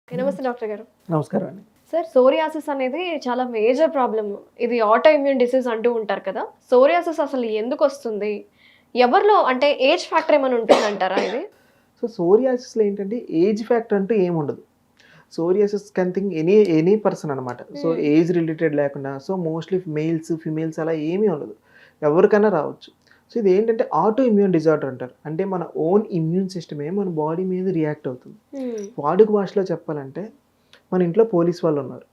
నమస్తే డాక్టర్ గారు. నమస్కారం అండి. సార్, సోరియాసిస్ అనేది చాలా మేజర్ ప్రాబ్లమ్. ఇది ఆటో ఇమ్యూన్ డిసీజ్ అంటూ ఉంటారు కదా! సోరియాసిస్ అసలు ఎందుకొస్తుంది? ఎవరిలో అంటే ఏజ్ ఫ్యాక్టర్ ఏమైనా ఉంటుందంటారా ఇది? సో, సోరియాసిస్‌లో ఏంటంటే ఏజ్ ఫ్యాక్టర్ అంటూ ఏముండదు. Psoriasis can think any person అనమాట. సో, హ్మ్. ఏజ్ రిలేటెడ్ లేకుండా సో, మోస్ట్‌లీ మేల్స్, ఫీమేల్స్ అలా ఏమీ ఉండదు. ఎవరికైనా రావచ్చు. సో, ఇదేంటంటే ఆటో ఇమ్యూన్ డిజార్డర్ అంటారు. అంటే మన ఓన్ ఇమ్యూన్ సిస్టమే మన బాడీ మీద రియాక్ట్ అవుతుంది. హ్మ్. వాడుక భాషలో చెప్పాలంటే మన ఇంట్లో పోలీస్ వాళ్ళున్నారు.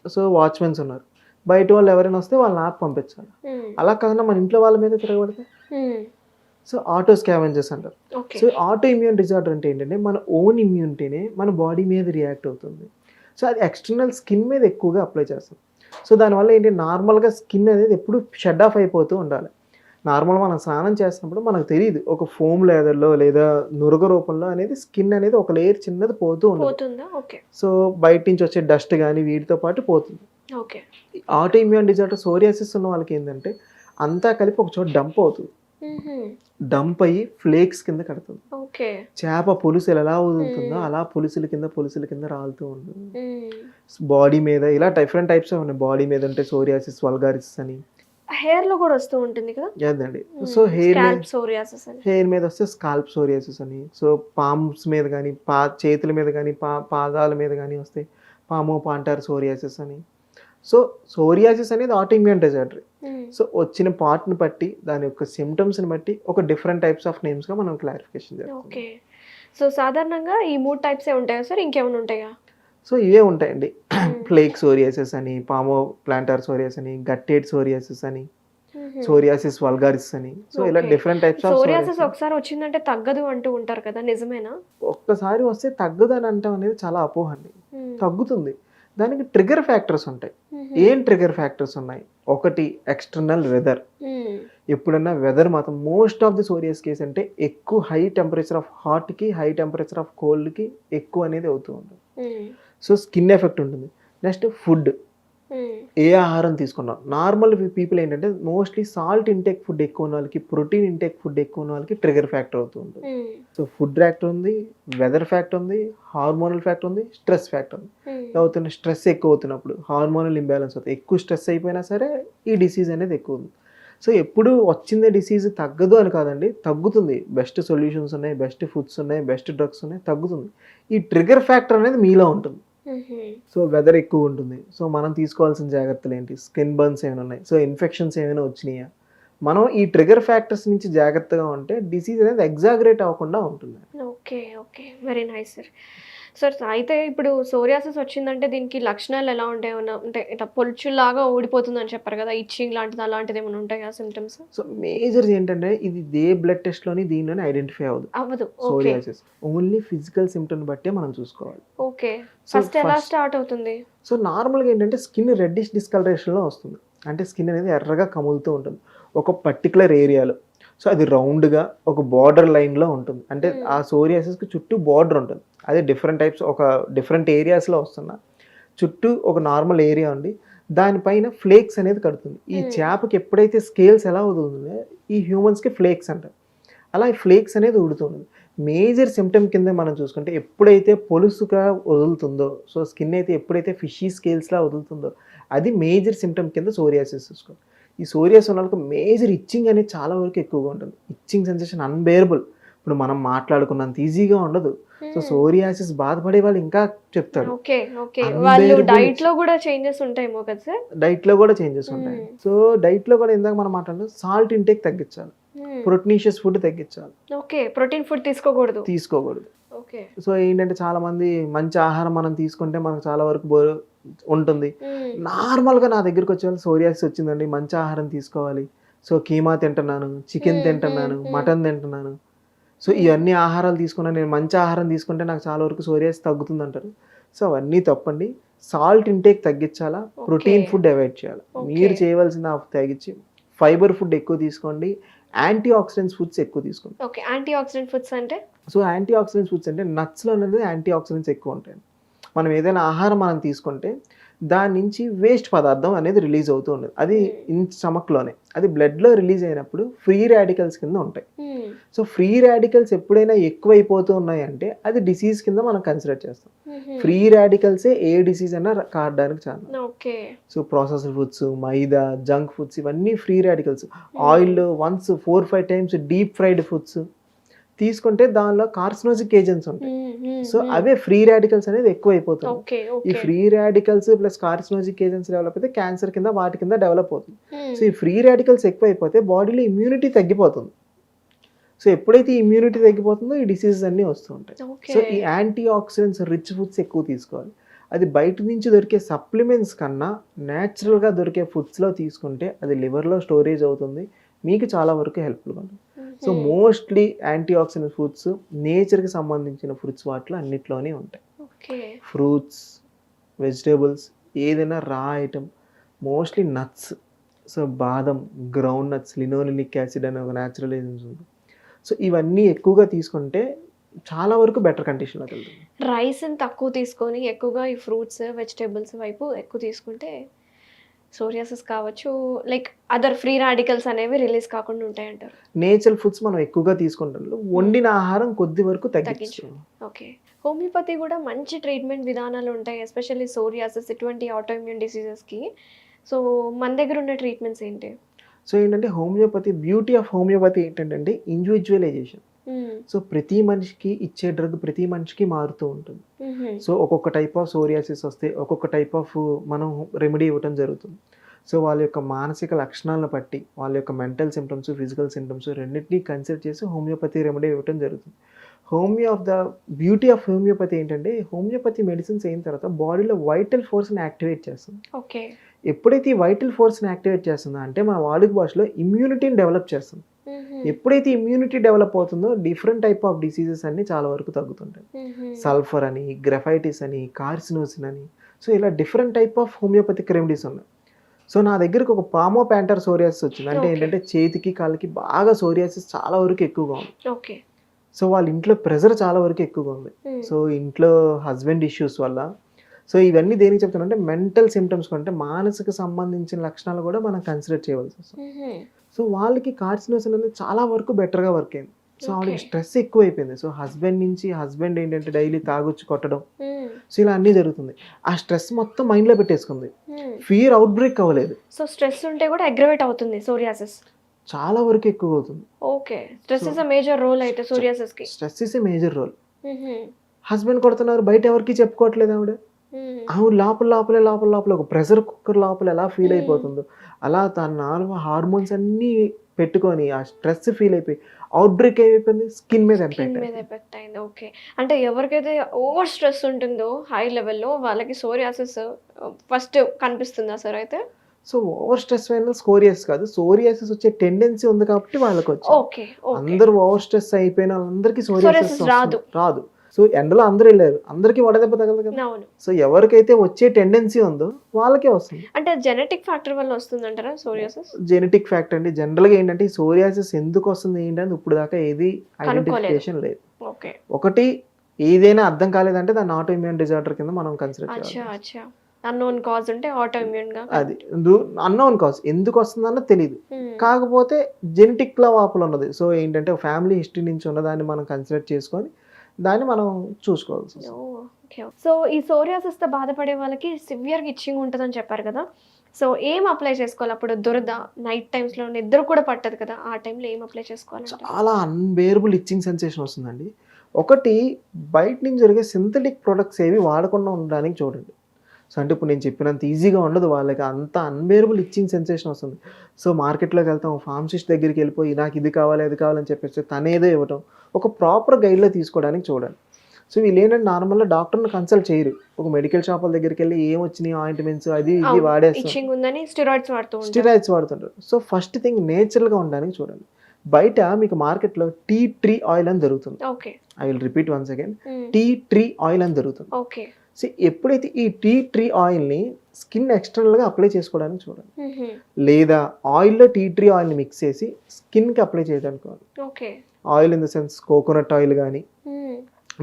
సో, వాచ్‌మెన్స్ ఉన్నారు. బయట వాళ్ళు ఎవరైనా వస్తే వాళ్ళని ఆపి పంపించాలి. హ్మ్. అలా కాకుండా మన ఇంట్లో వాళ్ళ మీద తిరగబడితే హ్మ్. సో, ఆటో స్కావెంజర్స్ అంటారు. Okay. So, auto immune disorder అంటే ఏంటంటే, మన ఓన్ ఇమ్యూనిటీనే మన బాడీ మీద రియాక్ట్ అవుతుంది. సో, అది ఎక్స్టర్నల్ స్కిన్ మీద ఎక్కువగా అప్లై చేస్తాం. సో, దానివల్ల ఏంటి నార్మల్‌గా స్కిన్ అనేది ఎప్పుడు షట్ ఆఫ్ అయిపోతూ ఉండాలి. నార్మల్‌గా మనం స్నానం చేస్తున్నప్పుడు మనకు తెలీదు. ఒక ఫోమ్ లేయర్‌లో లేదా నురగ రూపంలో అనేది స్కిన్ అనేది ఒక లేయర్ చిన్నది పోతూ ఉండదు. పోతుందా? ఓకే. సో, బయట నుంచి వచ్చే డస్ట్ గాని వీటితో పాటు పోతుంది. Okay. Auto immune disorder psoriasis ఉన్న వాళ్ళకి ఏంటంటే, అంతా కలిపి ఒక చోట డంప్ అవుతుంది. హుహు. డంప్ అయ్యి ఫ్లేక్స్ కింద కడుతుంది. ఓకే. చేప పులుసులు ఎలా వదులుతుందో హ్మ్. అలా పులుసుల కింద రాలుతూ ఉంటుంది. హ్మ్. బాడీ మీద ఇలా డిఫరెంట్ టైప్స్ ఉన్నాయి. బాడీ మీద ఉంటే సోరియాసిస్ వల్గారిస్ అని. హెయిర్‌లో కూడా వస్తూ ఉంటుంది కదా! అదండి. సో హ్మ్. స్కాల్ప్ సోరియాసిస్ అని. హెయిర్ మీద వస్తే స్కాల్ప్ సోరియాసిస్ అని. సో పామ్స్ మీద గానీ, చేతుల మీద గానీ, పాదాల మీద గానీ వస్తే పామో పాంటార్ సోరియాసిస్ అని. సో సోరియాసిస్ అనేది ఆటోఇమ్యూన్ డిజార్డర్. హ్మ్. సో వచ్చిన పార్ట్‌ని బట్టి దాని యొక్క సింప్టమ్స్‌ని బట్టి ఒక డిఫరెంట్ టైప్స్ ఆఫ్ నేమ్స్‌గా మనం క్లారిఫికేషన్ చేస్తాం. ఓకే. సో, సాధారణంగా ఈ 3 టైప్సే ఉంటాయా సార్? ఇంకేమైనా ఉంటాయా? సో ఇవే ఉంటాయండి. హ్మ్. ప్లేక్ సోరియాసిస్ అని, పామో ప్లాంటార్ సోరియాసిస్ అని, గట్టెడ్ సోరియాసిస్ అని, హుహు. సోరియాసిస్ వల్గారిస్ అని. సో ఇలా okay. Different types of psoriasis psoriasis. ఒకసారి వచ్చిందంటే తగ్గదు అంటూ ఉంటారు కదా! నిజమేనా? ఒక్కసారి వస్తే తగ్గదని అనటం అనేది చాలా అపోహ అండి. హ్మ్. తగ్గుతుంది. దానికి ట్రిగ్గర్ ఫ్యాక్టర్స్ ఉంటాయి. హుహు. ఏం ట్రిగ్గర్ ఫ్యాక్టర్స్ ఉన్నాయి? ఒకటి ఎక్స్టర్నల్ వెదర్. హ్మ్. ఎప్పుడన్నా వెదర్ మాత్రం most of the psoriasis case అంటే ఎక్కువ హై టెంపరేచర్ ఆఫ్ హాట్‌కి, హై టెంపరేచర్ ఆఫ్ కోల్డ్‌కి ఎక్కువ అనేది అవుతూ ఉంటుంది. హ్మ్. సో స్కిన్ ఎఫెక్ట్ ఉంటుంది. Next food. హ్మ్. ఏ ఆహారం తీసుకున్నాం. నార్మల్ పీపుల్ ఏంటంటే మోస్ట్‌లీ సాల్ట్ ఇంటేక్ ఫుడ్ ఎక్కువ ఉన్న వాళ్ళకి, ప్రోటీన్ ఇంటేక్ ఫుడ్ ఎక్కువ ఉన్న వాళ్ళకి ట్రిగ్గర్ ఫ్యాక్టర్ అవుతూ ఉంటుంది. హ్మ్. సో ఫుడ్ ఫ్యాక్టర్ ఉంది, వెదర్ ఫ్యాక్టర్ ఉంది, హార్మోనల్ ఫ్యాక్టర్ ఉంది, స్ట్రెస్ ఫ్యాక్టర్ ఉంది. హ్మ్. అవుతున్న స్ట్రెస్ ఎక్కువ అవుతున్నప్పుడు హార్మోనల్ ఇంబాలెన్స్ అవుతాయి. ఎక్కువ స్ట్రెస్ అయిపోయినా సరే ఈ డిసీజ్ అనేది ఎక్కువ ఉంది. సో ఎప్పుడు వచ్చిందే డిసీజ్ తగ్గదు అని కాదండి. తగ్గుతుంది. బెస్ట్ సొల్యూషన్స్ ఉన్నాయి, బెస్ట్ ఫుడ్స్ ఉన్నాయి, బెస్ట్ డ్రగ్స్ ఉన్నాయి, తగ్గుతుంది. ఈ ట్రిగ్గర్ ఫ్యాక్టర్ అనేది మీలో ఉంటుంది. హుహు. సో వెదర్ ఎక్కువ ఉంటుంది. సో మనం తీసుకోవాల్సిన జాగ్రత్తలు ఏంటి? స్కిన్ బర్న్స్ ఏమైనా ఉన్నాయి. సో ఇన్ఫెక్షన్స్ ఏమైనా వచ్చినాయా? మనం ఈ ట్రిగ్గర్ ఫ్యాక్టర్స్ నుంచి జాగ్రత్తగా ఉంటే డిసీజ్ అనేది ఎగ్జాగరేట్ అవ్వకుండా ఉంటుంది. Okay. Okay. Very nice sir. Sir, అయితే ఇప్పుడు సోరియాసిస్ వచ్చిందంటే దీనికి లక్షణాలు ఎలా ఉంటాయి? ఏమన్నా అంటే ఇట్లా పొలుచుల్లాగా ఊడిపోతుందని చెప్పారు కదా! ఇచ్చింగ్ లాంటిది అలాంటిది ఏమైనా ఉంటాయా సింప్టమ్స్? సో మేజర్ ఏంటంటే ఇది బ్లడ్ టెస్ట్‌లోని దీనిలోని ఐడెంటిఫై అవ్వదు. అవ్వదు. ఓకే. సోరియాసిస్. ఓన్లీ ఫిజికల్ సిమ్టమ్‌ని బట్టే మనం చూసుకోవాలి. ఓకే. సో ఫస్ట్ ఎలా స్టార్ట్ అవుతుంది? సో నార్మల్‌గా ఏంటంటే స్కిన్ రెడ్డిష్ డిస్కలరేషన్‌లో వస్తుంది. అంటే స్కిన్ అనేది ఎర్రగా కములుతూ ఉంటుంది. ఒక పర్టిక్యులర్ ఏరియాలో. సో అది రౌండ్‌గా ఒక బోర్డర్ లైన్‌లో ఉంటుంది. అంటే హ్మ్. ఆ సోరియాసిస్‌కి చుట్టూ బోర్డర్ ఉంటుంది. అదే డిఫరెంట్ టైప్స్ ఒక డిఫరెంట్ ఏరియాస్‌లో వస్తున్న చుట్టూ ఒక నార్మల్ ఏరియా ఉండి దానిపైన ఫ్లేక్స్ అనేది కడుతుంది. ఈ హ్మ్. చేపకి ఎప్పుడైతే స్కేల్స్ ఎలా వదులుతుందో ఈ హ్యూమన్స్‌కి ఫ్లేక్స్ అంటారు. అలా ఈ ఫ్లేక్స్ అనేది ఉడుతుంది. మేజర్ సిమ్టమ్ కింద మనం చూసుకుంటే ఎప్పుడైతే పొలుసుగా వదులుతుందో, సో స్కిన్ అయితే ఎప్పుడైతే ఫిషీ స్కేల్స్‌లా వదులుతుందో అది మేజర్ సిమ్టమ్ కింద సోరియాసిస్ చూసుకోవాలి. ఈ సోరియాసిస్ ఉన్న వాళ్ళకి మేజర్ ఇచ్చింగ్ అనేది చాలా వరకు ఎక్కువగా ఉంటుంది. Itching sensation unbearable. ఇప్పుడు మనం మాట్లాడుకున్నంత ఈజీగా ఉండదు. సో హ్మ్. సోరియాసిస్ బాధపడే వాళ్ళు ఇంకా చెప్తారు. ఓకే. ఓకే. వాళ్ళు అన్‌బేరబుల్ డైట్‌లో గూడా చేంజెస్ ఉంటాయేమో కదా సార్? డైట్‌లో కూడా చేంజెస్ ఉంటాయి. హ్మ్. సో డైట్‌లో కూడా ఇందాక మనం మాట్లాడిన సాల్ట్ ఇంటేక్ తగ్గించాలి. హ్మ్. ప్రోటీనిషియస్ ఫుడ్ తగ్గించాలి. ఓకే. ప్రోటీన్ ఫుడ్ తీసుకోకూడదు. తీసుకోకూడదు. ఓకే. సో ఏంటంటే చాలామంది మంచి ఆహారం మనం తీసుకుంటే మనకు చాలా వరకు ఉంటుంది. హ్మ్. నార్మల్‌గా నా దగ్గరికొచ్చేవాళ్ళు సోరియాసిస్ వచ్చిందండి. మంచి ఆహారం తీసుకోవాలి. సో కీమా తింటున్నాను, చికెన్ హ్మ్. హ్మ్. తింటున్నాను, హ్మ్. మటన్ తింటున్నాను. సో హ్మ్. ఇవన్నీ ఆహారాలు తీసుకున్నాను. నేను మంచి ఆహారం తీసుకుంటే నాకు చాలా వరకు సోరియాసిస్ తగ్గుతుందంటారు. సో అవన్నీ తప్పండి. సాల్ట్ ఇంటేక్ తగ్గించాలా. ఓకే. ప్రోటీన్ ఫుడ్ అవాయిడ్ చేయాలి. ఓకే. మీరు చేయవలసిన తగ్గించి ఫైబర్ ఫుడ్ ఎక్కువ తీసుకోండి. యాంటీ ఆక్సిడెంట్స్ ఫుడ్స్ ఎక్కువ తీసుకోండి. ఓకే. యాంటీ ఆక్సిడెంట్ ఫుడ్స్ అంటే? సో యాంటీ ఆక్సిడెంట్స్ ఫుడ్స్ అంటే నట్స్‌లో అనేది యాంటీ ఆక్సిడెంట్స్ ఎక్కువ ఉంటాయి. మనం ఏదైనా ఆహారం మనం తీసుకుంటే దాని నుంచి వేస్ట్ పదార్థం అనేది రిలీజ్ అవుతూ ఉండదు. అది స్టమక్లోనే, అది బ్లడ్లో రిలీజ్ అయినప్పుడు ఫ్రీ రాడికల్స్ కింద ఉంటాయి. సో ఫ్రీ రాడికల్స్ ఎప్పుడైనా ఎక్కువైపోతూ ఉన్నాయంటే అది డిసీజ్ కింద మనం కన్సిడర్ చేస్తాం. ఫ్రీ రాడికల్సే ఏ డిసీజ్ అయినా కారడానికి చాలా. Okay. So processed foods, maida, junk foods ఇవన్నీ free radicals. Oil once 4-5 times deep fried foods తీసుకుంటే దానిలో కార్సినోజిక్ ఏజెంట్స్ ఉంటాయి. సో అవే ఫ్రీ రాడికల్స్ అనేది ఎక్కువ అయిపోతుంది. ఈ free radicals plus carcinogenic agents develop అయితే క్యాన్సర్ కింద వాటి కింద డెవలప్ అవుతుంది. సో ఈ ఫ్రీ రాడికల్స్ ఎక్కువ అయిపోతే బాడీలో ఇమ్యూనిటీ తగ్గిపోతుంది. సో ఎప్పుడైతే ఇమ్యూనిటీ తగ్గిపోతుందో ఈ డిసీజెస్ అన్నీ వస్తూ ఉంటాయి. సో ఈ యాంటీ ఆక్సిడెంట్స్ రిచ్ ఫుడ్స్ ఎక్కువ తీసుకోవాలి. అది బయట నుంచి దొరికే సప్లిమెంట్స్ కన్నా న్యాచురల్గా దొరికే ఫుడ్స్లో తీసుకుంటే అది లివర్లో స్టోరేజ్ అవుతుంది, మీకు చాలా వరకు హెల్ప్ఫుల్గా ఉంటుంది. So mostly anti oxidant foods నేచర్కి సంబంధించిన ఫుడ్స్ వాటిలో అన్నిట్లోనే ఉంటాయి. ఫ్రూట్స్, వెజిటేబుల్స్, ఏదైనా రా ఐటమ్, మోస్ట్లీ నట్స్. సో బాదం, గ్రౌండ్ నట్స్, లినోలెనిక్ యాసిడ్ అనే ఒక న్యాచురల్ ఏజెంట్స్ ఉంది. సో ఇవన్నీ ఎక్కువగా తీసుకుంటే చాలా వరకు బెటర్ కండిషన్లోకి వెళ్తుంది. రైస్ని తక్కువ తీసుకొని ఎక్కువగా ఈ ఫ్రూట్స్, వెజిటేబుల్స్ వైపు ఎక్కువ తీసుకుంటే సోరియాసిస్ కావచ్చు, లైక్ అదర్ ఫ్రీ రాడికల్స్ అనేవి రిలీజ్ కాకుండా ఉంటాయి అంటారు. నేచురల్ ఫుడ్స్ మనం ఎక్కువగా తీసుకుంటాం, వండిన ఆహారం కొద్ది వరకు తగ్గించు. ఓకే. హోమియోపతి కూడా మంచి ట్రీట్మెంట్ విధానాలు ఉంటాయి, ఎస్పెషల్లీ సోరియాసిస్ ఇటువంటి ఆటోఇమ్యూన్ డిసీజెస్కి. సో మన దగ్గర ఉన్న ట్రీట్మెంట్స్ ఏంటి? సో ఏంటంటే హోమియోపతి, బ్యూటీ ఆఫ్ హోమియోపతి ఏంటంటే ఇండివిజువలైజేషన్. సో ప్రతి మనిషికి ఇచ్చే డ్రగ్ ప్రతి మనిషికి మారుతూ ఉంటుంది. సో ఒక్కొక్క టైప్ ఆఫ్ సోరియాసిస్ వస్తే ఒక్కొక్క టైప్ ఆఫ్ మనం రెమెడీ ఇవ్వటం జరుగుతుంది. సో వాళ్ళ యొక్క మానసిక లక్షణాలను బట్టి, వాళ్ళ యొక్క మెంటల్ సిమ్టమ్స్, ఫిజికల్ సిమ్టమ్స్ రెండింటినీ కన్సిడర్ చేసి హోమియోపతి రెమెడీ ఇవ్వటం జరుగుతుంది. బ్యూటీ ఆఫ్ హోమియోపతి ఏంటంటే హోమియోపతి మెడిసిన్స్ అయిన తర్వాత బాడీలో వైటల్ ఫోర్స్ని యాక్టివేట్ చేస్తుంది. ఓకే. ఎప్పుడైతే ఈ వైటల్ ఫోర్స్ని యాక్టివేట్ చేస్తుందో అంటే మన వాడుక భాషలో ఇమ్యూనిటీని డెవలప్ చేస్తుంది. ఎప్పుడైతే ఇమ్యూనిటీ డెవలప్ అవుతుందో డిఫరెంట్ టైప్ ఆఫ్ డిసీజెస్ అన్ని చాలా వరకు తగ్గుతుంటాయి. సల్ఫర్ అని, గ్రెఫైటిస్ అని, కార్సినోసిన్ అని, సో ఇలా different type of homeopathic remedies ఉన్నాయి. సో నా దగ్గరకు ఒక పామో ప్యాంటర్ సోరియాసిస్ వచ్చింది. అంటే ఏంటంటే చేతికి కాళ్ళకి బాగా సోరియాసిస్ చాలా వరకు ఎక్కువగా ఉంది. ఓకే. సో వాళ్ళ ఇంట్లో ప్రెషర్ చాలా వరకు ఎక్కువగా ఉంది. సో ఇంట్లో హస్బెండ్ ఇష్యూస్ వల్ల. సో ఇవన్నీ దేనికి చెప్తానంటే మెంటల్ సిమ్టమ్స్ కంటే మానసిక సంబంధించిన లక్షణాలు కూడా మనం కన్సిడర్ చేయవలసి వస్తుంది. సో వాళ్ళకి కార్సినోసిన్ అనేది చాలా వరకు బెటర్గా వర్క్ అయింది. సో వాళ్ళకి స్ట్రెస్ ఎక్కువ అయిపోయింది. సో హస్బెండ్ ఏంటంటే డైలీ తాగొచ్చి కొట్టడం, సో ఇలా అన్నీ జరుగుతుంది. ఆ స్ట్రెస్ మొత్తం మైండ్లో పెట్టేసుకుంది. ఫియర్ అవుట్ బ్రేక్ అవ్వలేదు. సో స్ట్రెస్ ఉంటే కూడా అగ్రవేట్ అవుతుంది సోరియాసిస్ చాలా వరకు ఎక్కువ అవుతుంది. Okay. Stress is a major role అయితే సోరియాసిస్ కి. Stress is a major role. Husband కొడుతున్నారు, బయట ఎవరికి చెప్పుకోవట్లేదు ఆవిడ. లోపల ఒక ప్రెషర్ కుక్కర్ లోపల ఎలా ఫీల్ అయిపోతుందో అలా తన హార్మోన్స్ అన్నీ పెట్టుకొని ఆ స్ట్రెస్ ఫీల్ అయిపోయి అవుట్ బ్రేక్ అయిపోయింది, స్కిన్ మీద ఎఫెక్ట్ అయింది. ఓకే. అంటే ఎవరికైతే ఓవర్ స్ట్రెస్ ఉంటుందో హై లెవెల్లో వాళ్ళకి సోరియాసిస్ ఫస్ట్ కనిపిస్తుందా సార్ అయితే? సో ఓవర్ స్ట్రెస్ అయినా సోరియాసిస్ కాదు, సోరియాసిస్ వచ్చే టెండెన్సీ ఉంది కాబట్టి వాళ్ళకి వచ్చి. అందరూ ఓవర్ స్ట్రెస్ అయిపోయిన వాళ్ళందరికీ సోరియాసిస్ రాదు. సో ఎండలో అందరూ వెళ్ళారు, అందరికీ వడదెబ్బ తగలదు కదా. సో ఎవరికైతే వచ్చే టెండెన్సీ ఉందో వాళ్ళకే వస్తుంది. అంటే జెనెటిక్ ఫ్యాక్టర్ వల్ల వస్తుందంటారా సోరియాసిస్? జెనెటిక్ ఫ్యాక్టర్ అండి. జనరల్గా ఏంటంటే సోరియాసిస్ ఎందుకు వస్తుంది ఏంటంటే ఇప్పుడు దాకా ఏది ఐడెంటిఫికేషన్ లేదు. ఒకటి ఏదైనా అర్థం కాలేదంటే దాన్ని ఆటో ఇమ్యూన్ డిజార్డర్ కింద మనం కన్సిడర్ చేయాలి. అన్నోన్ కాజ్ అంటే ఆటో ఇమ్యూన్ గా, అది అన్నోన్ కాజ్ ఎందుకు వస్తుందన్న తెలియదు. కాకపోతే జెనెటిక్ లో వాపులు ఉన్నది. సో ఏంటంటే ఫ్యామిలీ హిస్టరీ నుంచి ఉన్నదాన్ని మనం కన్సిడర్ చేసుకొని దాన్ని మనం చూసుకోవాల్సి. సో ఈ సోరియాసిస్ తో బాధపడే వాళ్ళకి సివియర్ ఇచ్చింగ్ ఉంటుందని చెప్పారు కదా. సో ఏం అప్లై చేసుకోవాలి? అప్పుడు దురద, నైట్ టైమ్స్ లో నిద్ర కూడా పట్టదు కదా, ఆ టైంలో ఏం అప్లై చేసుకోవాలి? చాలా అన్బేరబుల్ ఇచ్చింగ్ సెన్సేషన్ వస్తుందండి. ఒకటి బయట నుంచి జరిగే సింథటిక్ ప్రొడక్ట్స్ ఏవి వాడకుండా ఉండడానికి చూడండి. సో అంటే ఇప్పుడు నేను చెప్పినంత ఈజీగా ఉండదు, వాళ్ళకి అంత అన్బేరబుల్ ఇచ్చింగ్ సెన్సేషన్ వస్తుంది. సో మార్కెట్లోకి వెళ్తాం, ఫార్మసిస్ట్ దగ్గరికి వెళ్ళిపోయి నాకు ఇది కావాలి అది కావాలని చెప్పేసి తనేదో ఇవ్వటం, ఒక ప్రాపర్ గైడ్లో తీసుకోవడానికి చూడండి. సో వీళ్ళు ఏంటంటే నార్మల్గా డాక్టర్ని కన్సల్ట్ చేయరు, ఒక మెడికల్ షాపుల దగ్గరికి వెళ్ళి ఏమొచ్చినాయి ఆయింట్మెంట్స్ అది ఇది వాడేస్తారు, స్టిరాయిడ్స్ వాడుతుంటారు. సో ఫస్ట్ థింగ్ నేచురల్గా ఉండడానికి చూడండి. బయట మీకు మార్కెట్లో టీ ట్రీ ఆయిల్ అని దొరుకుతుంది. I will repeat once again, tea tree oil అని దొరుకుతుంది. సో ఎప్పుడైతే ఈ టీ ట్రీ ఆయిల్ని స్కిన్ ఎక్స్టర్నల్గా అప్లై చేసుకోవడానికి చూడండి, లేదా ఆయిల్లో టీ ట్రీ ఆయిల్ని మిక్స్ చేసి స్కిన్కి అప్లై చేయడానికి. Oil in the sense coconut oil కానీ,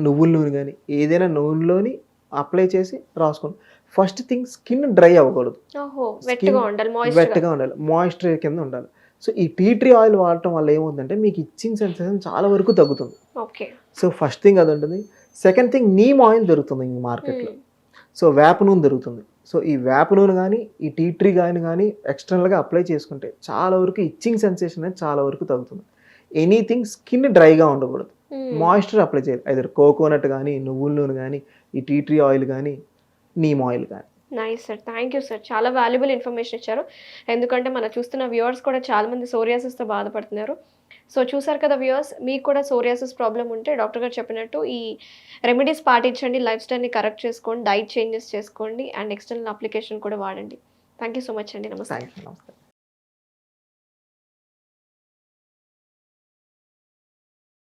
నువ్వుల నూనె కానీ, ఏదైనా నూనెలోని అప్లై చేసి రాసుకోండి. ఫస్ట్ థింగ్ స్కిన్ డ్రై అవ్వకూడదు. ఓహో! స్కిన్ వెట్‌గా ఉండాలి. మాయిస్ట్‌గా. వెట్‌గా ఉండాలి. మాయిశ్చర్ కింద ఉండాలి. సో, ఈ టీ ట్రీ ఆయిల్ వాడటం వల్ల ఏమవుతుందంటే మీకు ఇచ్చింగ్ సెన్సేషన్ చాలా వరకు తగ్గుతుంది. ఓకే. సో, ఫస్ట్ థింగ్ అది ఉంటుంది. సెకండ్ థింగ్ నీమ్ ఆయిల్ దొరుకుతుంది ఈ మార్కెట్‌లో. హ్మ్. సో, వేప నూనె దొరుకుతుంది. సో, ఈ వేప నూనె గానీ, ఈ టీ ట్రీ గానీ ఎక్స్టర్నల్‌గా అప్లై చేసుకుంటే చాలా వరకు ఇచ్చింగ్ సెన్సేషన్ అనేది చాలా వరకు తగ్గుతుంది. ఎనీథింగ్ స్కిన్ డ్రైగా ఉండకూడదు. హ్మ్. మాయిశ్చర్ అప్లై చేయాలి. ఐదర్ కోకోనట్ గానీ, నువ్వుల నూనె గానీ, ఈ టీ ట్రీ ఆయిల్ గానీ, నీమ్ ఆయిల్ గానీ. Nice sir. Thank you sir. చాలా వాల్యుబుల్ ఇన్ఫర్మేషన్ ఇచ్చారు. ఎందుకంటే మన చూస్తున్న వ్యూవర్స్ కూడా చాలామంది సోరియాసిస్‌తో బాధపడుతున్నారు. సో చూసారు కదా వ్యూవర్స్, మీకు కూడా సోరియాసిస్ ప్రాబ్లమ్ ఉంటే డాక్టర్ గారు చెప్పినట్టు ఈ రెమెడీస్ పాటించండి. లైఫ్ స్టైల్‌ని కరెక్ట్ చేసుకోండి. డైట్ చేంజెస్ చేసుకోండి. అండ్ ఎక్స్టర్నల్ అప్లికేషన్ కూడా వాడండి. థ్యాంక్ యూ సో మచ్ అండి. నమస్తే. Thank you. నమస్తే.